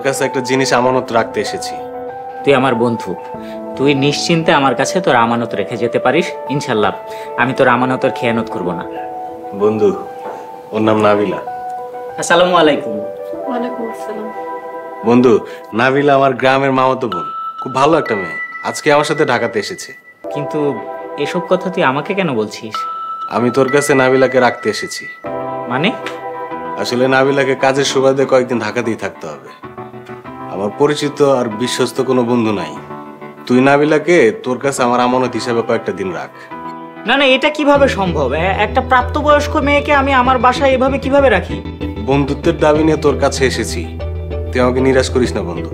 কাছে একটা জিনিস আমানত রাখতে এসেছি। তুই আমার বন্ধু, তুই নিশ্চিন্তে আমার কাছে তোর আমানত রেখে যেতে পারিস। ইনশাল্লাহ আমি তোর আমানতের খেয়ানত করব না। বন্ধু, ওর নাম নাবিলা। আসসালামু আলাইকুম। ওয়ালাইকুম আসসালাম। বন্ধু, নাবিলা আমার গ্রামের মামাতো বোন, খুব ভালো একটা মেয়ে। আজকে আমার সাথে ঢাকাতে এসেছে। কিন্তু এসব কথা তুই আমাকে কেন বলছিস? আমি তোর কাছে নাবিলাকে রাখতে এসেছি। মানে? আসলে নাবিলাকে কাজের সুবাদে কয়েকদিন ঢাকাতেই থাকতে হবে। আমার পরিচিত আর বিশ্বস্ত কোনো বন্ধু নাই। তুই নাবিলাকে তোর কাছে আমার আমানত হিসাবে কয়েকটা দিন রাখ। না না, এটা কিভাবে সম্ভব? একটা প্রাপ্তবয়স্ক মেয়েকে আমি আমার বাসায় এভাবে কিভাবে রাখি? বন্ধুত্বের দাবি নিয়ে তোর কাছে এসেছি, তুই আমাকে নিরাশ করিস না বন্ধু।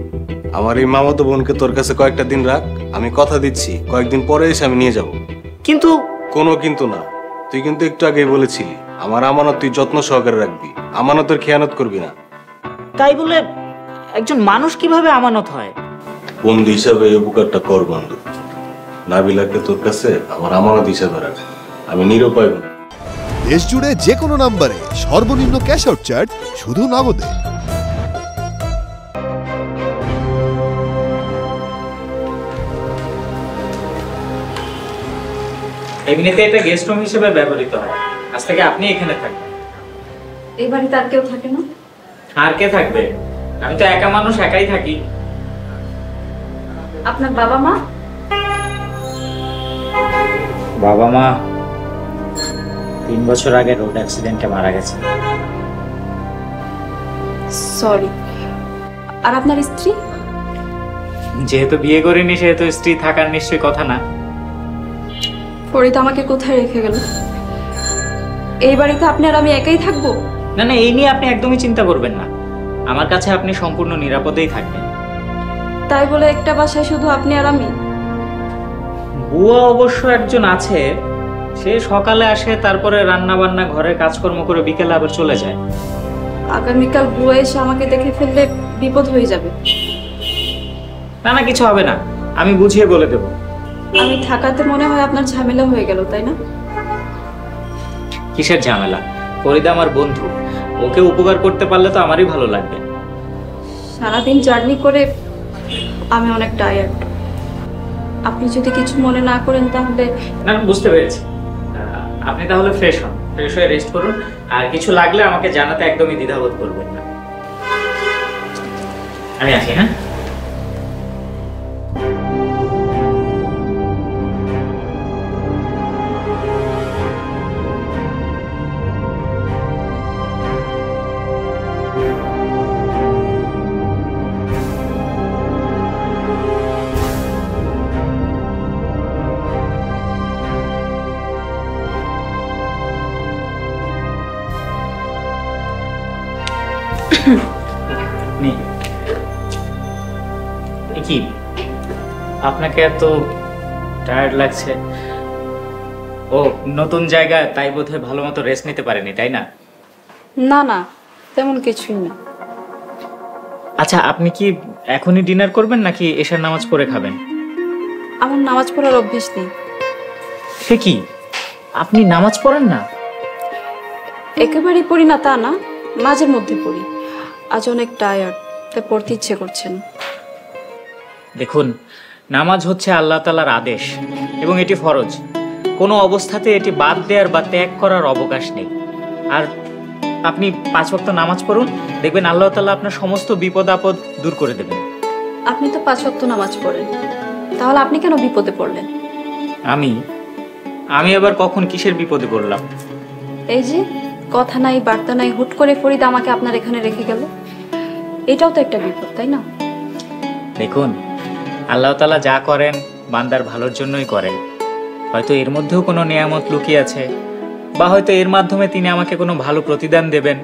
আমার এই মামাতো বোনকে তোর কাছে কয়েকটা দিন রাখ, আমি কথা দিচ্ছি কয়েকদিন পরে এসে আমি নিয়ে যাব। কিন্তু কোনো কিন্তু না, তুই কিন্তু একটু আগেই বলেছিলি আমার আমানত তুই যত্ন সহকারে রাখবি, আমানতের খেয়ানত করবি না। তাই বলে একজন মানুষ কিভাবে আমানত হয়? বন্ধু হিসাবে এই উপকারটা কর বন্ধু। নাবিলাকে তোর কাছে আমার আমানত হিসাবে রাখ, আমি নিরুপায়। দেশ জুড়ে যে কোনো নম্বরে সর্বনিম্ন ক্যাশ আউট চার্জ শুধু নগদে। এমনিতে এটা গেস্ট রুম হিসেবে ব্যবহৃত হয়। আজ থেকে আপনি এখানে থাকবেন। এই বাড়িতে আর কেউ থাকে না? আর কে থাকবে? আমি তো একা মানুষ, একাই থাকি। আপনার বাবা মা? বাবা মা 3 বছর আগে রোড অ্যাক্সিডেন্টে মারা গেছে। সরি। আর আপনার স্ত্রী? যেহেতু বিয়ে করিনি সেহেতু স্ত্রী থাকার নিশ্চয়ই কথা না। ফরিদ আমাকে কোথায় রেখে গেল? এই বাড়িতে আপনি আর আমি একাই থাকবো? না না, এই নিয়ে আপনি একদমই চিন্তা করবেন না। আমার কাছে আপনি সম্পূর্ণ নিরাপদেই থাকবেন। তাই বলে একটা বাসায় শুধু আপনি আর আমি? বুয়া অবশ্য একজন আছে, সে সকালে আসে, তারপরে রান্না বান্না ঘরের কাজকর্ম করে বিকেলে আবার চলে যায়। আগামীকাল বুয়া এসে আমাকে দেখে ফেললে বিপদ হয়ে যাবে। না না, কিছু হবে না, আমি বুঝিয়ে বলে দেব। আমি থাকাতে মনে হয় আপনার ঝামেলা হয়ে গেল, তাই না? কিসের ঝামেলা? ফরিদা আমার বন্ধু, ওকে উপকার করতে পারলে তো আমারই ভালো লাগবে। সারাদিন জার্নি করে আমি অনেক টায়ার্ড। আপনি যদি কিছু মনে না করেন তাহলে। না, বুঝতে পেরেছি। আপনি তাহলে ফ্রেশ হন, ফ্রেশ হয়ে রেস্ট করুন। আর কিছু লাগলে আমাকে জানাতে একদমই দ্বিধাবোধ করবেন না। আমি আসি। হ্যাঁ, কি আপনাকে এত টায়ার্ড লাগছে? ও নতুন জায়গা, তাই বোধহয় ভালো মতো রেস্ট নিতে পারেনি, তাই না? না না, তেমন কিছুই না। আচ্ছা, আপনি কি এখনই ডিনার করবেন নাকি এশার নামাজ পড়ে খাবেন? আমার নামাজ পড়ার অভ্যেস নেই। সে কি, আপনি নামাজ পড়েন না? একেবারেই পড়ি না তা না, মাঝের মধ্যে পড়ি। আজ অনেক টায়ার্ড, তাই পড়তে ইচ্ছে করছে না। দেখুন, নামাজ হচ্ছে আল্লাহ তাআলার আদেশ এবং এটি ফরজ। কোনো অবস্থাতে এটি বাদ দেওয়ার বা ত্যাগ করার অবকাশ নেই। আর আপনি 5 ওয়াক্ত নামাজ পড়ুন, দেখবেন আল্লাহ তাআলা আপনার সমস্ত বিপদ আপদ দূর করে দেবেন। আপনি তো 5 ওয়াক্ত নামাজ পড়েন, তাহলে আপনি কেন বিপদে পড়লেন? আমি আবার কখন কিসের বিপদে পড়লাম? এই যে কথা নাই বার্তা নাই, হুট করে ফরিদ আমাকে আপনার এখানে রেখে গেল, এটাও তো একটা বিপদ, তাই না? দেখুন, আল্লাহ তাআলা যা করেন বান্দার ভালোর জন্যই করেন। হয়তো এর মধ্যেও কোনো নিয়ামত লুকিয়ে আছে, বা হয়তো এর মাধ্যমে তিনি আমাকে কোনো ভালো প্রতিদান দেবেন।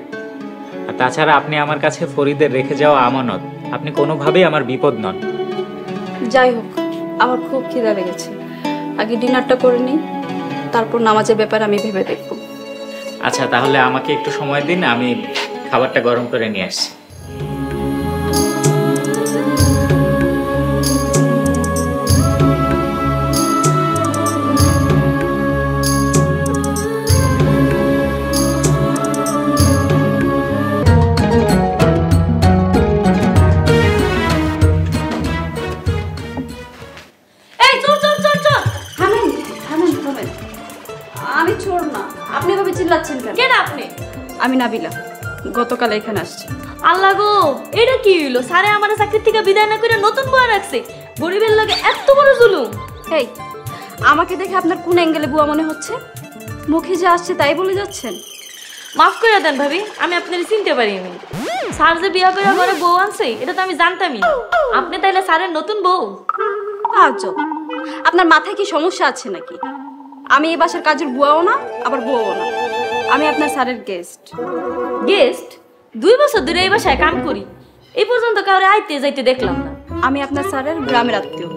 আর তাছাড়া আপনি আমার কাছে ফরিদের রেখে যাওয়া আমানত, আপনি কোনোভাবেই আমার বিপদ নন। যাই হোক, আমার খুব খিদা লেগেছে, আগে ডিনারটা করে নিই, তারপর নামাজের ব্যাপারে আমি ভেবে দেখব। আচ্ছা, তাহলে আমাকে একটু সময় দিন, আমি খাবারটা গরম করে নিয়ে আসছি। আমি নাবিলা, গতকাল এখানে আসছি। আল্লাহ গো, এটা কি হইলো? স্যারে আমার চাকরি থেকে বিদায় না করে নতুন বুয়া রাখছে। গরিবের লাগে এত বড় জুলুম। এই, আমাকে দেখে আপনার কোন অ্যাঙ্গেলে বুয়া মনে হচ্ছে? মুখে যা আসছে তাই বলে যাচ্ছেন। মাফ করে দেন ভাবি, আমি আপনার চিনতে পারিনি। স্যার যে বিয়া করে ঘরে বউ আনছে এটা তো আমি জানতামই না। আপনি তাইলে স্যারের নতুন বউ? আজব, আপনার মাথায় কি সমস্যা আছে নাকি? আমি এই বাসার কাজের বুয়াও না, আবার বউও না। আমি আপনার স্যারের গেস্ট। গেস্ট? 2 বছর ধরে এই বাসায় কাম করি, এই পর্যন্ত কাউরে আইতে যাইতে দেখলাম না। আমি আপনার স্যারের গ্রামের আত্মীয়,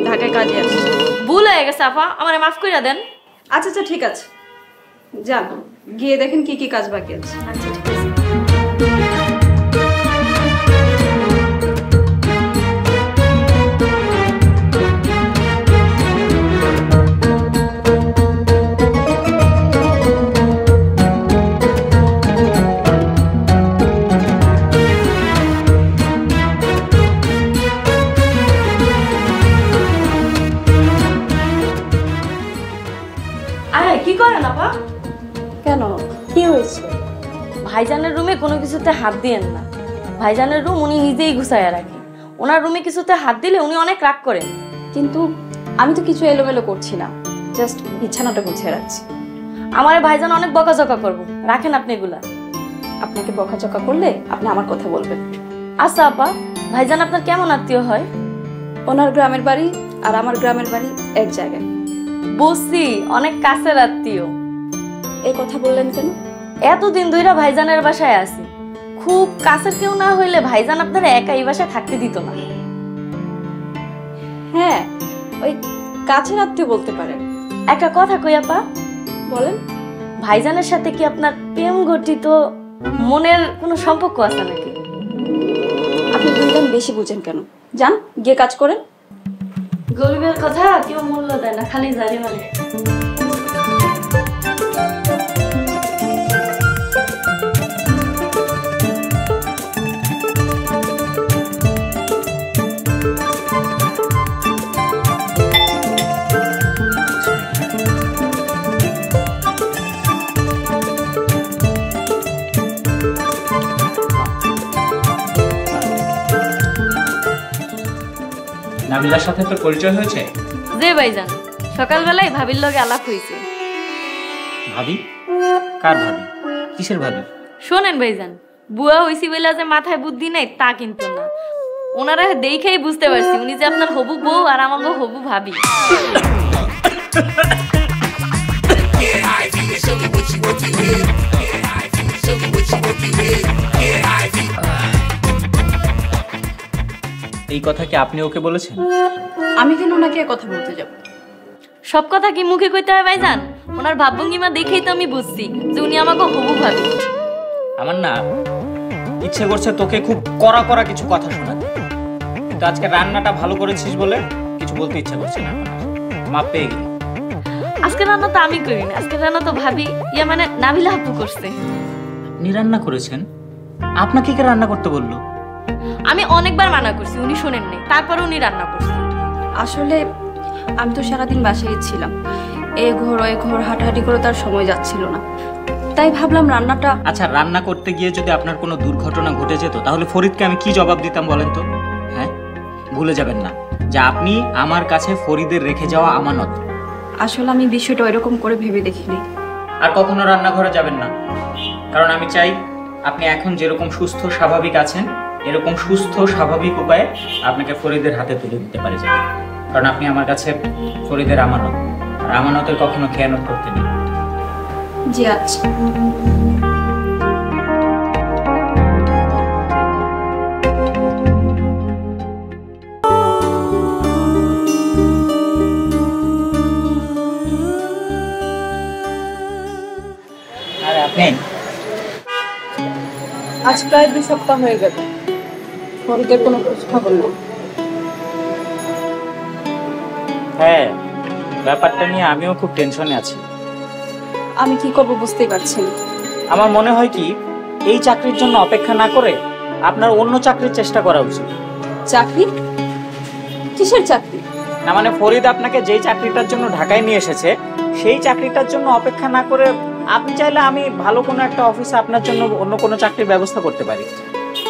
ঢাকায় কাজে আসছি। ভুল হয়ে গেছে আপা, আমারে মাফ করে দেন। আচ্ছা আচ্ছা, ঠিক আছে, যান গিয়ে দেখেন কি কি কাজ বাকি আছে। আচ্ছা ঠিক আছে। কি করেন আপা? কেন, কি হয়েছে? ভাইজানের রুমে কোনো কিছুতে হাত দিয়েন না। ভাইজানের রুম উনি নিজেই গুছাইয়া রাখেন। ওনার রুমে কিছুতে হাত দিলে উনি অনেক রাগ করেন। কিন্তু আমি তো কিছু এলোমেলো করছি না, জাস্ট বিছানাটা গুছিয়ে রাখছি। আমার ভাইজান অনেক বকাঝকা করবো, রাখেন আপনি এগুলা। আপনাকে বকাঝকা করলে আপনি আমার কথা বলবেন। আচ্ছা আপা, ভাইজান আপনার কেমন আত্মীয় হয়? ওনার গ্রামের বাড়ি আর আমার গ্রামের বাড়ি এক জায়গায়। বুঝছি, অনেক কাছের আত্মীয়। এই কথা বললেন কেন? এতদিন ধইরা ভাইজানের বাসায় আছি, খুব কাছের কেউ না হইলে ভাইজান আপনারা একা এই বাসায় থাকতে দিত না। হ্যাঁ, ওই কাছের আত্মীয় বলতে পারেন। একটা কথা কই আপা। বলেন। ভাইজানের সাথে কি আপনার প্রেম ঘটিত মনের কোনো সম্পর্ক আছে নাকি? আপনি দুইজন বেশি বুঝেন কেন? যান গিয়ে কাজ করেন। গরিবের কথা কেউ মূল্য দেয় না, খালি জারি মানে। নাবিলার সাথে তোর পরিচয় হয়েছে? যে ভাইজান, সকালবেলায় ভাবির লগে আলাপ হয়েছে। ভাবি? কার ভাবি? কিসের ভাবি? শোনেন ভাইজান, বুয়া হইছি বলে যে মাথায় বুদ্ধি নেই তা কিন্তু না। ওনারা দেখেই বুঝতে পারছি উনি যে আপনার হবু বউ আর আমাকে হবু ভাবি। এই কথা কি আপনি ওকে বলেছেন? আমি কেন ওনাকে কথা বলতে যাব? সব কথা কি মুখে কইতে হয় ভাইজান? ওনার ভাবভঙ্গিমা দেখেই তো আমি বুঝছি যে উনি আমাকে হবু ভাবি। আমার না ইচ্ছে করছে তোকে খুব কড়া কড়া কিছু কথা শোনাতে, কিন্তু আজকে রান্নাটা ভালো করেছিস বলে কিছু বলতে ইচ্ছা করছে না। মাপ পেয়ে গেলি। আজকে রান্না তো আমি করিনি, আজকে রান্না তো ভাবি মানে নাবিলা আপু করছে। আপনি রান্না করেছেন? আপনাকে কে রান্না করতে বললো? আমি অনেকবার মানা করছি, উনি শোনেন নাই, তারপর উনি রান্না করছে। আসলে আমি তো সারাদিন বাসায় ছিলাম, এ ঘর ওই ঘর হাঁটাহাঁটি করে তার সময় যাচ্ছিল না, তাই ভাবলাম রান্নাটা। আচ্ছা, রান্না করতে গিয়ে যদি আপনার কোনো দুর্ঘটনা ঘটে যেত তাহলে ফরিদকে আমি কি জবাব দিতাম বলেন তো? হ্যাঁ, ভুলে যাবেন না যে আপনি আমার কাছে ফরিদের রেখে যাওয়া আমানত। আসলে আমি বিষয়টা ওইরকম করে ভেবে দেখিনি। আর কখনো রান্নাঘরে যাবেন না, কারণ আমি চাই আপনি এখন যেরকম সুস্থ স্বাভাবিক আছেন এরকম সুস্থ স্বাভাবিক উপায়ে আপনাকে ফরিদের হাতে তুলে দিতে পারে যাবে, কারণ আপনি আমার কাছে ফরিদের আমানত, আর আমানতের কখনো খেয়ানত করতে নেই। জি আচ্ছা। আরে আপনি? আজ প্রায় 2 সপ্তাহ হয়ে গেল, ফরিদের কোনো খোঁজ খবর নেই। হ্যাঁ, ব্যাপারটা নিয়ে আমিও খুব টেনশনে আছি। আমি কি করব বুঝতেই পারছি না। আমার মনে হয় কি, এই চাকরির জন্য অপেক্ষা না করে আপনার অন্য চাকরির চেষ্টা করা উচিত। চাকরি? কিসের চাকরি? না মানে ফরিদ আপনাকে যেই চাকরিটার জন্য ঢাকায় নিয়ে এসেছে সেই চাকরিটার জন্য অপেক্ষা না করে আপনি চাইলে আমি ভালো কোনো একটা অফিসে আপনার জন্য অন্য কোনো চাকরির ব্যবস্থা করতে পারি।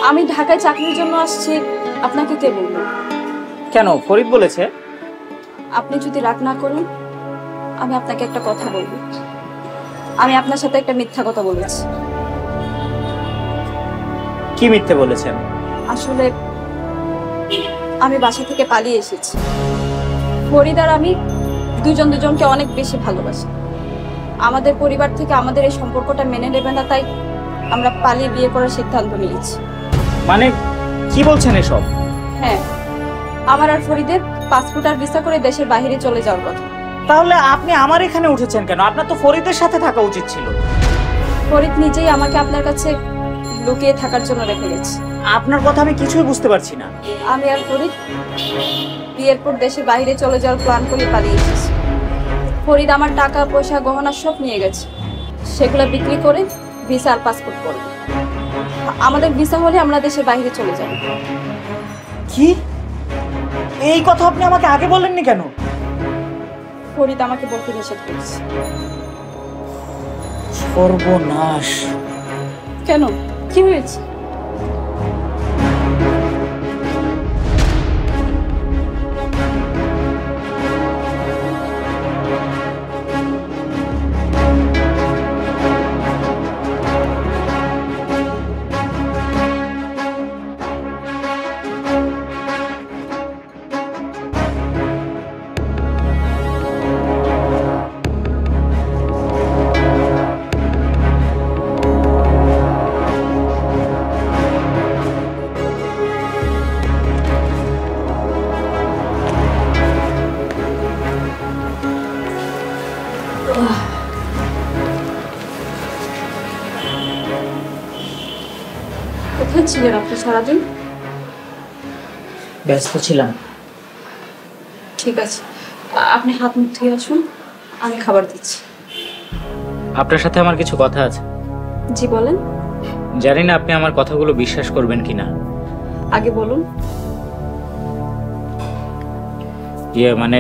আমি ঢাকায় চাকরির জন্য আসছি, আপনাকে কে বলবো? কেন, ফরিদ বলেছে? আপনি যদি রাগ না করেন আমি আপনাকে একটা কথা বলবো। আমি আপনার সাথে একটা মিথ্যা কথা বলেছি। কি মিথ্যে বলেছেন? আসলে আমি বাসা থেকে পালিয়ে এসেছি। ফরিদ আর আমি দুজনকে অনেক বেশি ভালোবাসি। আমাদের পরিবার থেকে আমাদের এই সম্পর্কটা মেনে নেবে না, তাই আমরা পালিয়ে বিয়ে করার সিদ্ধান্ত নিয়েছি। মানে কি বলছেন এসব? হ্যাঁ, আমার আর ফরিদের পাসপোর্ট আর ভিসা করে দেশের বাইরে চলে যাওয়ার কথা। তাহলে আপনি আমার এখানে উঠেছেন কেন? আপনার তো ফরিদের সাথে থাকা উচিত ছিল। ফরিদ নিজেই আমাকে আপনার কাছে লুকিয়ে থাকার জন্য রেখে গেছে। আপনার কথা আমি কিছুই বুঝতে পারছি না। আমি আর ফরিদ বিয়ের পর দেশের বাইরে চলে যাওয়ার প্ল্যান করে পালিয়ে এসেছি। ফরিদ আমার টাকা পয়সা গহনা সব নিয়ে গেছে, সেগুলো বিক্রি করে ভিসা আর পাসপোর্ট করবে। আমাদের ভিসা হলে আমরা দেশের বাইরে চলে যাব। কি? এই কথা আপনি আমাকে আগে বলেননি কেন? ফরিদ আমাকে বলতে নিষেধ করেছে। সর্বনাশ! কেন, কি হয়েছে? কোথায় ছিলেন আপনি সারাদিন? ব্যস্ত ছিলাম। ঠিক আছে, আপনি হাত মুখ ধুয়ে আসুন, আমি খাবার দিচ্ছি। আপনার সাথে আমার কিছু কথা আছে। জি বলেন। জানি না আপনি আমার কথাগুলো বিশ্বাস করবেন কিনা। আগে বলুন। মানে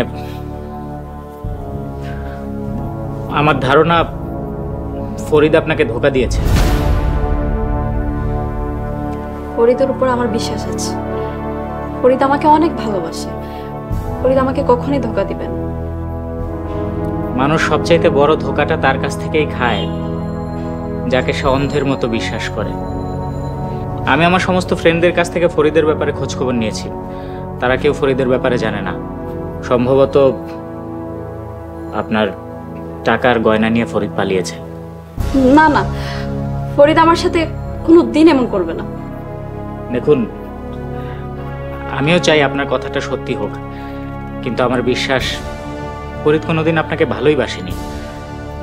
আমার ধারণা ফরিদ আপনাকে ধোঁকা দিয়েছে। ফরিদের উপর আমার বিশ্বাস আছে। ফরিদ আমাকে অনেক ভালোবাসে। ফরিদ আমাকে কখনোই ধোঁকা দিবেন। মানুষ সবচাইতে বড় ধোঁকাটা তার কাছ থেকেই খায় যাকে সে অন্ধের মতো বিশ্বাস করে। আমি আমার সমস্ত ফ্রেন্ডদের কাছ থেকে ফরিদের ব্যাপারে খোঁজখবর নিয়েছি, তারা কেউ ফরিদের ব্যাপারে জানে না। সম্ভবত আপনার টাকার গয়না নিয়ে ফরিদ পালিয়েছে। না না, ফরিদ আমার সাথে কোনো দিন এমন করবে না। দেখুন, আমিও চাই আপনার কথাটা সত্যি হোক, কিন্তু আমার বিশ্বাস ফরিদ কোনোদিন আপনাকে ভালোই বাসেনি।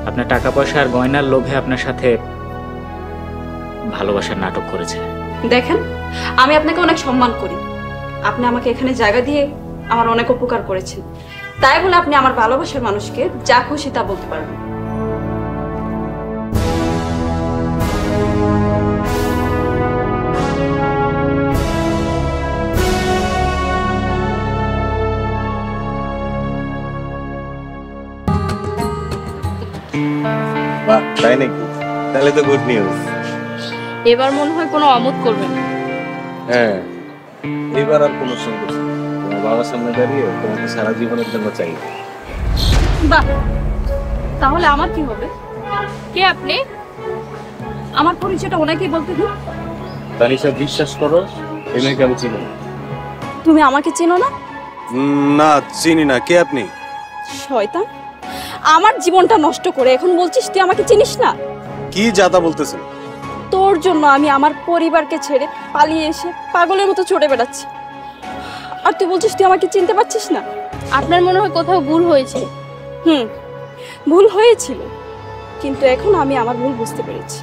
আপনার টাকা পয়সা আর গয়নার লোভে আপনার সাথে ভালোবাসার নাটক করেছে। দেখেন, আমি আপনাকে অনেক সম্মান করি। আপনি আমাকে এখানে জায়গা দিয়ে আমার অনেক উপকার করেছেন, তাই বলে আপনি আমার ভালোবাসার মানুষকে যা খুশি তা বলতে পারবেন। বাহ, তাই নাকি? তাহলে তো গুড নিউজ। এবার মনে হয় কোনো অমত করবেন। হ্যাঁ, এবার আর কোনো সংকোচ নেই। তোমার বাবার সামনে দাঁড়িয়ে তোমাকে সারা জীবনের জন্য চাই। বাহ, তাহলে আমার কি হবে? কে আপনি? আমার পরিচয়টা ওনাকেই বলতে দিন। তানিশা, বিশ্বাস করো, এই মেয়েকে আমি চিনি না। তুমি আমাকে চেনো না? না, চিনি না। কে আপনি? শয়তান, আমার জীবনটা নষ্ট করে এখন বলছিস তুই আমাকে চিনিস না? কি যাতা বলতেছেন? তোর জন্য আমি আমার পরিবারকে ছেড়ে পালিয়ে এসে পাগলের মতো ছুটে বেড়াচ্ছি, আর তুই বলছিস তুই আমাকে চিনতে পারছিস না? আপনার মনে হয় কোথাও ভুল হয়েছে। ভুল হয়েছিল, কিন্তু এখন আমি আমার ভুল বুঝতে পেরেছি।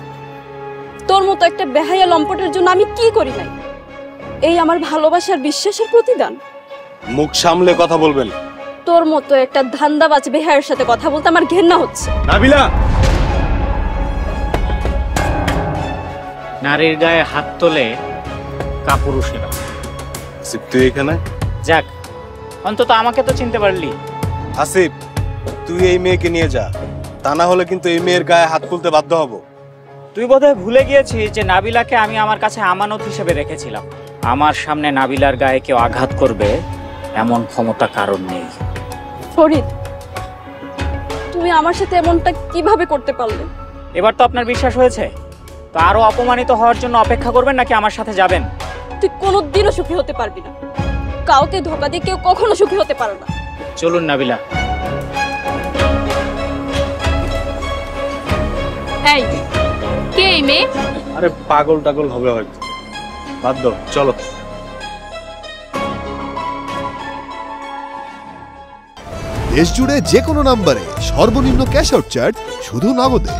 তোর মতো একটা বেহায়া লম্পটের জন্য আমি কি করি নাই, এই আমার ভালোবাসার বিশ্বাসের প্রতিদান। মুখ সামলে কথা বলবেন। তোর মতো একটা ধান্দাবাজ বেহায়ের সাথে কথা বলতে আমার ঘেন্না হচ্ছে। নাবিলা, নারীর গায়ে হাত তোলে কাপুরুষেরা। আসিফ, তুই এখানে? যাক, অন্তত আমাকে তো চিনতে পারলি। আসিফ, তুই এই মেয়েকে নিয়ে যা। তা না হলে কিন্তু এই মেয়ের গায়ে হাত তুলতে বাধ্য হব। তুই বোধহয় ভুলে গিয়েছিস যে নাবিলাকে আমি আমার কাছে আমানত হিসেবে রেখেছিলাম। আমার সামনে নাবিলার গায়ে কেউ আঘাত করবে এমন ক্ষমতা কারণ নেই। ফরিদ, তুমি আমার সাথে এমনটা কিভাবে করতে পারলে? এবার তো আপনার বিশ্বাস হয়েছে, তো আরো অপমানিত হওয়ার জন্য অপেক্ষা করবেন নাকি আমার সাথে যাবেন? তুই কোনোদিনও সুখী হতে পারবি না। কাউকে ধোকা দিয়ে কেউ কখনো সুখী হতে পারে না। চলুন নাবিলা। এই কে এই মেয়ে? আরে পাগল টাগল হবে হয়তো, বাদ দাও, চলো। দেশ জুড়ে যে কোনো নম্বরে সর্বনিম্ন ক্যাশ আউট চার্জ শুধু নগদে।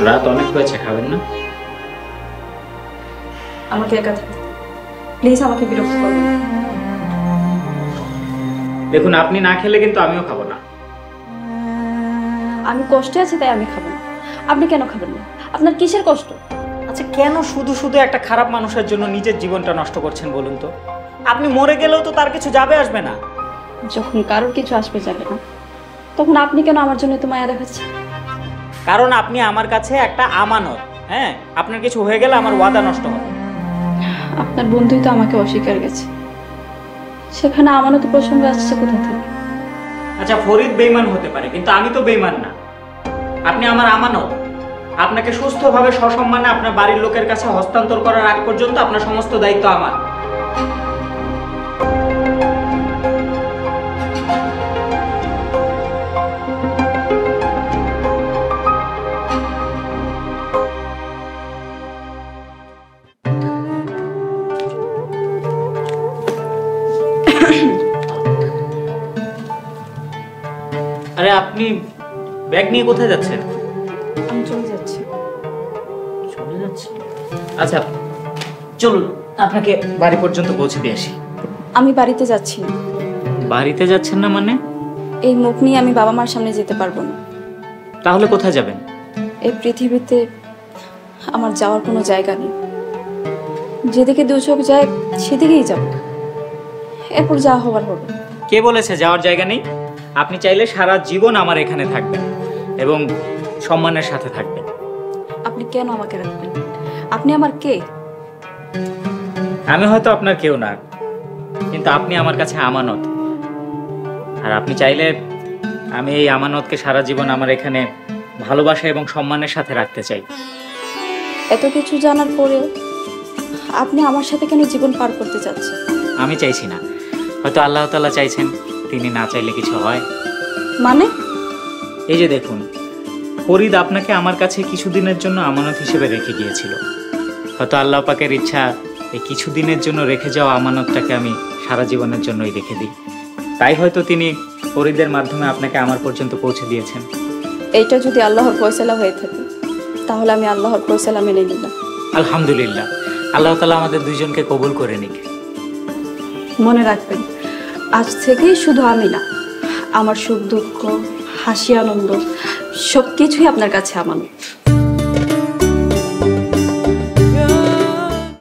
রাত অনেক হয়েছে, খাবেন না? আমাকে একা থাকতে প্লিজ, আমাকে বিরক্ত করবেন না। দেখুন, আপনি না খেলে কিন্তু আমিও খাবো না। আমি কষ্টে আছি তাই আমি খাবো না। আপনি কেন খাবেন না? আপনার কিসের কষ্ট? আচ্ছা, কেন শুধু শুধু একটা খারাপ মানুষের জন্য নিজের জীবনটা নষ্ট করছেন বলুন তো? আপনি মরে গেলেও তো তার কিছু যাবে আসবে না। যখন কারোর কিছু আসবে যাবে না, তখন আপনি কেন আমার জন্য তো মায়া দেখাচ্ছেন? কারণ আপনি আমার কাছে একটা আমানত। হ্যাঁ, আপনার কিছু হয়ে গেলে আমার ওয়াদা নষ্ট হবে। আপনার বন্ধুই তো আমাকে অস্বীকার গেছে, সেখানে আমানত প্রসঙ্গ আসছে কোথা থেকে? আচ্ছা, ফরিদ বেঈমান হতে পারে, কিন্তু আমি তো বেঈমান না। আপনি আমার আমানত। আপনাকে সুস্থভাবে সসম্মানে আপনার বাড়ির লোকের কাছে হস্তান্তর করার আগ পর্যন্ত আপনার সমস্ত দায়িত্ব আমার। আরে, আপনি ব্যাগ নিয়ে কোথায় যাচ্ছেন? আমি চলে যাচ্ছি। চলে যাচ্ছি? আচ্ছা, চলুন আপনাকে বাড়ি পর্যন্ত পৌঁছে দিয়ে আসি। আমি বাড়িতে যাচ্ছি না। বাড়িতে যাচ্ছেন না মানে? এই মুখ নিয়ে আমি বাবা মার সামনে যেতে পারবো না। তাহলে কোথায় যাবেন? এই পৃথিবীতে আমার যাওয়ার কোনো জায়গা নেই। যেদিকে দু চোখ যায় সেদিকেই যাব, এরপর যা হবার হবে। কে বলেছে যাওয়ার জায়গা নেই? আপনি চাইলে সারা জীবন আমার এখানে থাকবেন এবং সম্মানের সাথে থাকবেন। আপনি কেন আমাকে রাখবেন? আপনি আমার কে? আমি হয়তো আপনার কেউ না, কিন্তু আপনি আমার কাছে আমানত। আর আপনি চাইলে আমি এই আমানতকে সারা জীবন আমার এখানে ভালোবাসা এবং সম্মানের সাথে রাখতে চাই। এত কিছু জানার পরেও আপনি আমার সাথে কেন জীবন পার করতে চাচ্ছেন? আমি চাইছি না, হয়তো আল্লাহ তাআলা চাইছেন। তিনি না চাইলে কিছু হয়? মানে? এই যে দেখুন, ফরিদ আপনাকে আমার কাছে কিছুদিনের জন্য আমানত হিসেবে রেখে গিয়েছিল। হয়তো আল্লাহ পাকের ইচ্ছা এই কিছুদিনের জন্য রেখে যাওয়া আমানতটাকে আমি সারা জীবনের জন্যই রেখে দিই। তাই হয়তো তিনি ফরিদের মাধ্যমে আপনাকে আমার পর্যন্ত পৌঁছে দিয়েছেন। এইটা যদি আল্লাহর ফয়সালা হয়ে থাকে, তাহলে আমি আল্লাহর ফয়সালা মেনে নিলাম। আলহামদুলিল্লাহ, আল্লাহ তাআলা আমাদের দুইজনকে কবুল করে নিক। মনে রাখবেন, আজ থেকেই শুধু আমি না, আমার সুখ দুঃখ, হাসি আনন্দ সব কিছুই আপনার কাছে আমানত।